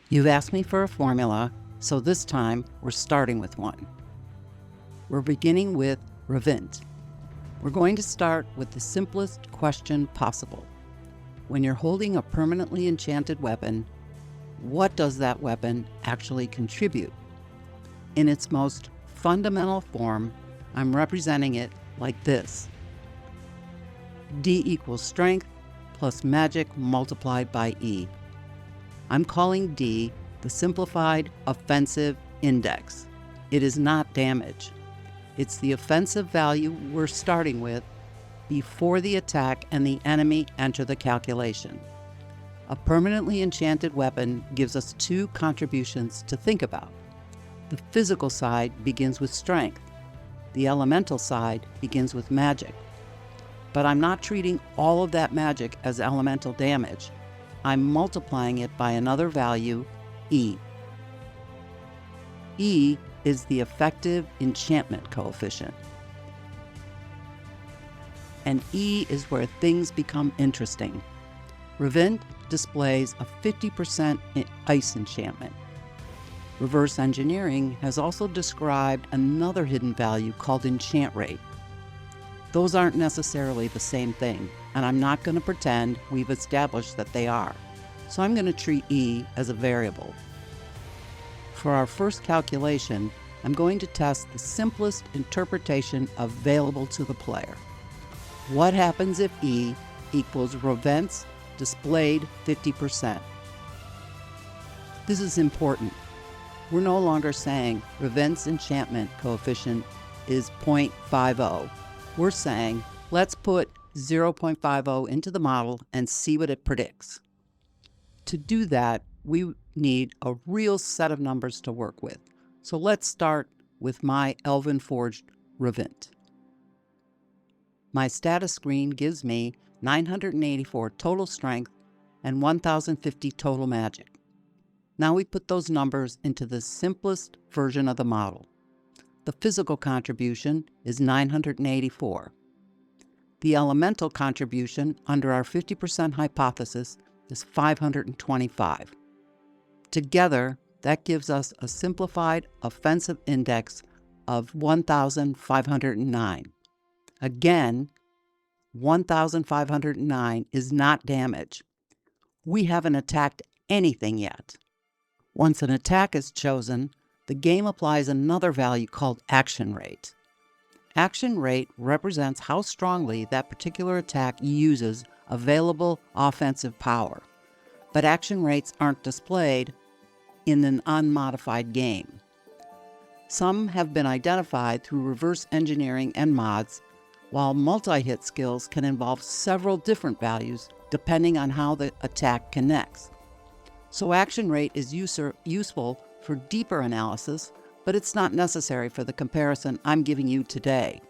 You've asked me for a formula, so this time we're starting with one. We're beginning with Rhewynt. We're going to start with the simplest question possible. When you're holding a permanently enchanted weapon, what does that weapon actually contribute? In its most fundamental form, I'm representing it like this. D equals strength plus magic multiplied by E. I'm calling D the simplified offensive index. It is not damage. It's the offensive value we're starting with before the attack and the enemy enter the calculation. A permanently enchanted weapon gives us two contributions to think about. The physical side begins with strength. The elemental side begins with magic. But I'm not treating all of that magic as elemental damage. I'm multiplying it by another value, E. E is the effective enchantment coefficient. And E is where things become interesting. Rhewynt displays a 50% ice enchantment. Reverse engineering has also described another hidden value called enchant rate. Those aren't necessarily the same thing, and I'm not going to pretend we've established that they are. So I'm going to treat E as a variable. For our first calculation, I'm going to test the simplest interpretation available to the player. What happens if E equals Rhewynt's displayed 50%? This is important. We're no longer saying Rhewynt's enchantment coefficient is 0.50. We're saying, let's put 0.50 into the model and see what it predicts. To do that, we need a real set of numbers to work with. So let's start with my Elven-forged Rhewynt. My status screen gives me 984 total strength and 1050 total magic. Now we put those numbers into the simplest version of the model. The physical contribution is 984. The elemental contribution under our 50% hypothesis is 525. Together, that gives us a simplified offensive index of 1,509. Again, 1,509 is not damage. We haven't attacked anything yet. Once an attack is chosen, the game applies another value called action rate. Action rate represents how strongly that particular attack uses available offensive power. But action rates aren't displayed in an unmodified game. Some have been identified through reverse engineering and mods, while multi-hit skills can involve several different values depending on how the attack connects. So action rate is useful for deeper analysis, but it's not necessary for the comparison I'm giving you today.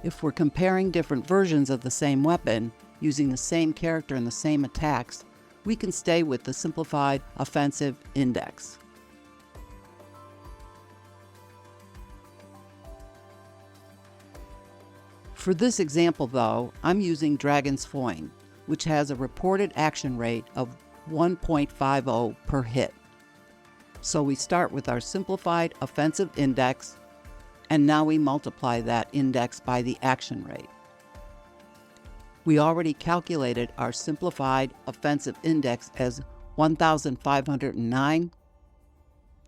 If we're comparing different versions of the same weapon, using the same character and the same attacks, we can stay with the simplified offensive index. For this example, though, I'm using Dragon's Foin, which has a reported action rate of 1.50 per hit. So we start with our simplified offensive index, and now we multiply that index by the action rate. We already calculated our simplified offensive index as 1,509,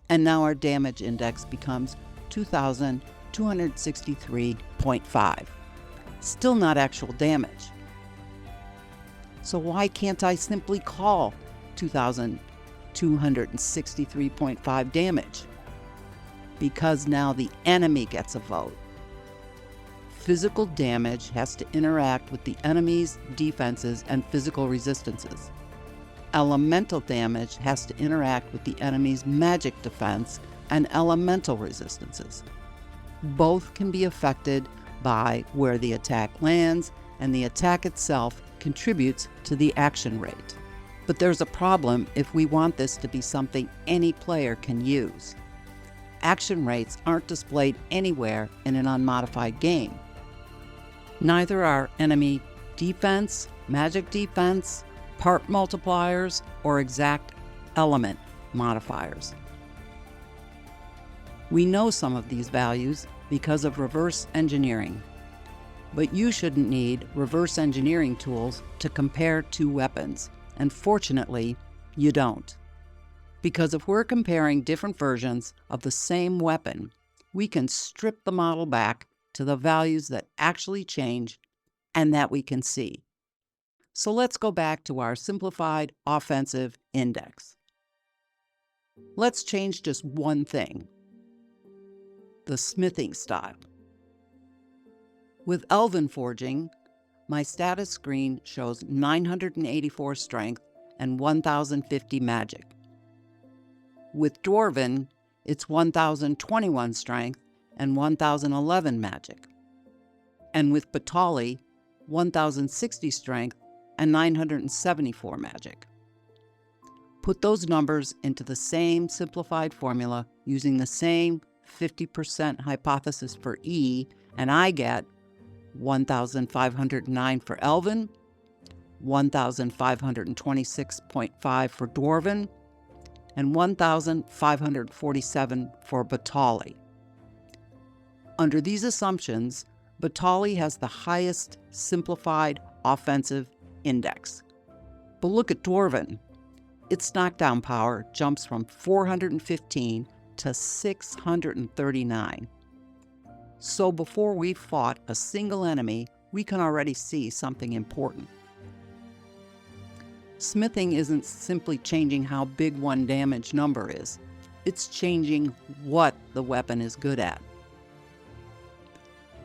and now our damage index becomes 2,263.5. Still not actual damage. So why can't I simply call 2,263.5 damage? Because now the enemy gets a vote. Physical damage has to interact with the enemy's defenses and physical resistances. Elemental damage has to interact with the enemy's magic defense and elemental resistances. Both can be affected by where the attack lands, and the attack itself contributes to the action rate. But there's a problem if we want this to be something any player can use. Action rates aren't displayed anywhere in an unmodified game. Neither are enemy defense, magic defense, part multipliers, or exact element modifiers. We know some of these values because of reverse engineering, but you shouldn't need reverse engineering tools to compare two weapons, and fortunately, you don't. Because if we're comparing different versions of the same weapon, we can strip the model back to the values that actually change and that we can see. So let's go back to our simplified offensive index. Let's change just one thing: the smithing style. With Elven forging, my status screen shows 984 strength and 1050 magic. With Dwarven, it's 1021 strength and 1011 magic. And with Battahli, 1060 strength and 974 magic. Put those numbers into the same simplified formula using the same 50% hypothesis for E, and I get 1,509 for Elven, 1,526.5 for Dwarven, and 1,547 for Battahli. Under these assumptions, Battahli has the highest simplified offensive index. But look at Dwarven. Its knockdown power jumps from 415 to 639. So before we've fought a single enemy, we can already see something important. Smithing isn't simply changing how big one damage number is. It's changing what the weapon is good at.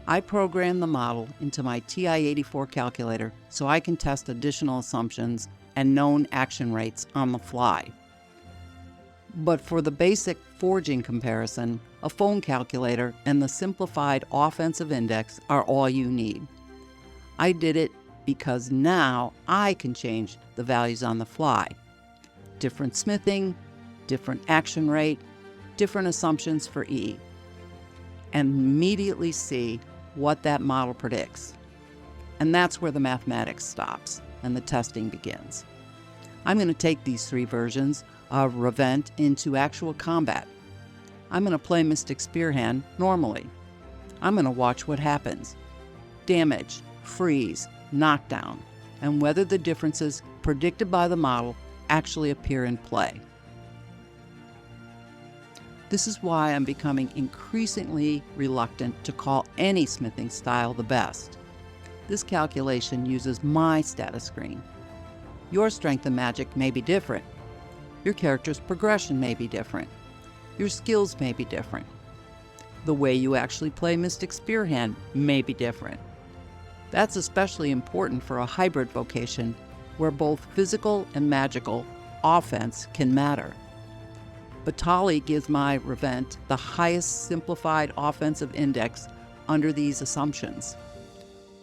I program the model into my TI-84 calculator so I can test additional assumptions and known action rates on the fly. But for the basic forging comparison, a phone calculator and the simplified offensive index are all you need. I did it because now I can change the values on the fly. Different smithing, different action rate, different assumptions for E, and immediately see what that model predicts. And that's where the mathematics stops and the testing begins. I'm going to take these three versions of Rhewynt into actual combat. I'm going to play Mystic Spearhand normally. I'm going to watch what happens: damage, freeze, knockdown, and whether the differences predicted by the model actually appear in play. This is why I'm becoming increasingly reluctant to call any smithing style the best. This calculation uses my status screen. Your strength and magic may be different. Your character's progression may be different. Your skills may be different. The way you actually play Mystic Spearhand may be different. That's especially important for a hybrid vocation where both physical and magical offense can matter. Battahli gives my Rhewynt the highest simplified offensive index under these assumptions.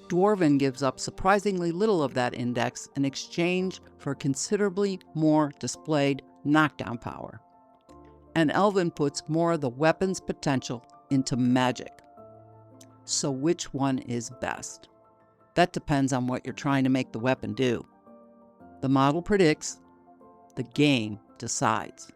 Dwarven gives up surprisingly little of that index in exchange for considerably more displayed knockdown power. And Elven puts more of the weapon's potential into magic. So which one is best? That depends on what you're trying to make the weapon do. The model predicts, the game decides.